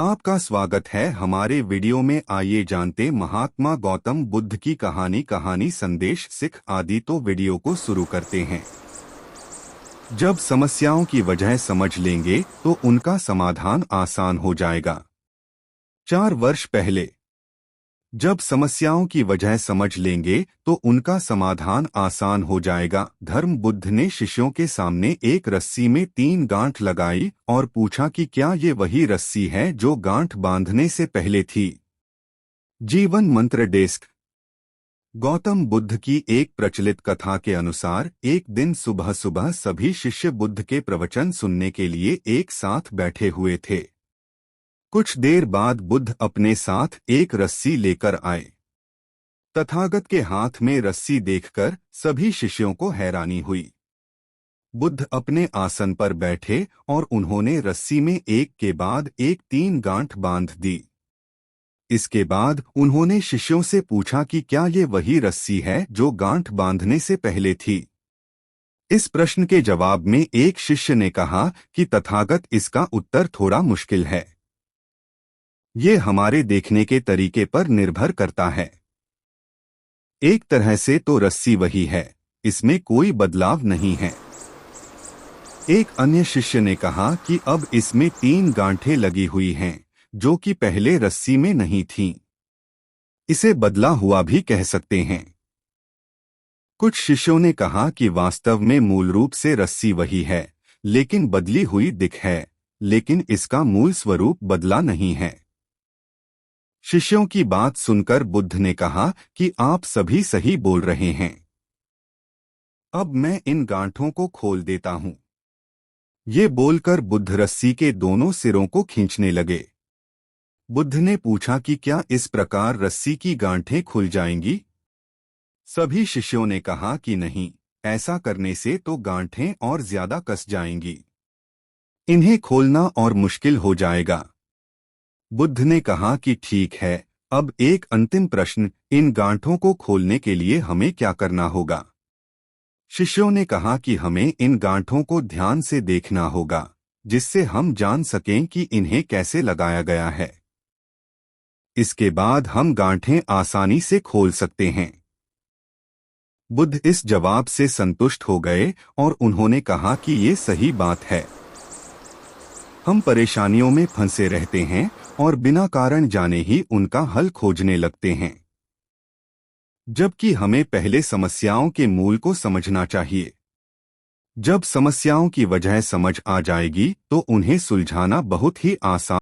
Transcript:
आपका स्वागत है हमारे वीडियो में। आइए जानते महात्मा गौतम बुद्ध की कहानी संदेश सिख आदि। तो वीडियो को शुरू करते हैं। जब समस्याओं की वजह समझ लेंगे तो उनका समाधान आसान हो जाएगा। 4 वर्ष पहले जब समस्याओं की वजह समझ लेंगे तो उनका समाधान आसान हो जाएगा। धर्म बुद्ध ने शिष्यों के सामने एक रस्सी में 3 गांठ लगाई और पूछा कि क्या ये वही रस्सी है जो गांठ बांधने से पहले थी। जीवन मंत्र डेस्क। गौतम बुद्ध की एक प्रचलित कथा के अनुसार एक दिन सुबह सुबह सभी शिष्य बुद्ध के प्रवचन सुनने के लिए एक साथ बैठे हुए थे। कुछ देर बाद बुद्ध अपने साथ एक रस्सी लेकर आए। तथागत के हाथ में रस्सी देखकर सभी शिष्यों को हैरानी हुई। बुद्ध अपने आसन पर बैठे और उन्होंने रस्सी में एक के बाद एक 3 गांठ बांध दी। इसके बाद उन्होंने शिष्यों से पूछा कि क्या ये वही रस्सी है जो गांठ बांधने से पहले थी। इस प्रश्न के जवाब में एक शिष्य ने कहा कि तथागत, इसका उत्तर थोड़ा मुश्किल है। ये हमारे देखने के तरीके पर निर्भर करता है। एक तरह से तो रस्सी वही है, इसमें कोई बदलाव नहीं है। एक अन्य शिष्य ने कहा कि अब इसमें 3 गांठें लगी हुई हैं, जो कि पहले रस्सी में नहीं थीं। इसे बदला हुआ भी कह सकते हैं। कुछ शिष्यों ने कहा कि वास्तव में मूल रूप से रस्सी वही है, लेकिन बदली हुई दिख है, लेकिन इसका मूल स्वरूप बदला नहीं है। शिष्यों की बात सुनकर बुद्ध ने कहा कि आप सभी सही बोल रहे हैं। अब मैं इन गांठों को खोल देता हूं। ये बोलकर बुद्ध रस्सी के दोनों सिरों को खींचने लगे। बुद्ध ने पूछा कि क्या इस प्रकार रस्सी की गांठें खुल जाएंगी? सभी शिष्यों ने कहा कि नहीं, ऐसा करने से तो गांठें और ज्यादा कस जाएंगी। इन्हें खोलना और मुश्किल हो जाएगा। बुद्ध ने कहा कि ठीक है, अब एक अंतिम प्रश्न, इन गांठों को खोलने के लिए हमें क्या करना होगा? शिष्यों ने कहा कि हमें इन गांठों को ध्यान से देखना होगा, जिससे हम जान सकें कि इन्हें कैसे लगाया गया है। इसके बाद हम गांठें आसानी से खोल सकते हैं। बुद्ध इस जवाब से संतुष्ट हो गए और उन्होंने कहा कि ये सही बात है। हम परेशानियों में फंसे रहते हैं और बिना कारण जाने ही उनका हल खोजने लगते हैं, जबकि हमें पहले समस्याओं के मूल को समझना चाहिए। जब समस्याओं की वजह समझ आ जाएगी तो उन्हें सुलझाना बहुत ही आसान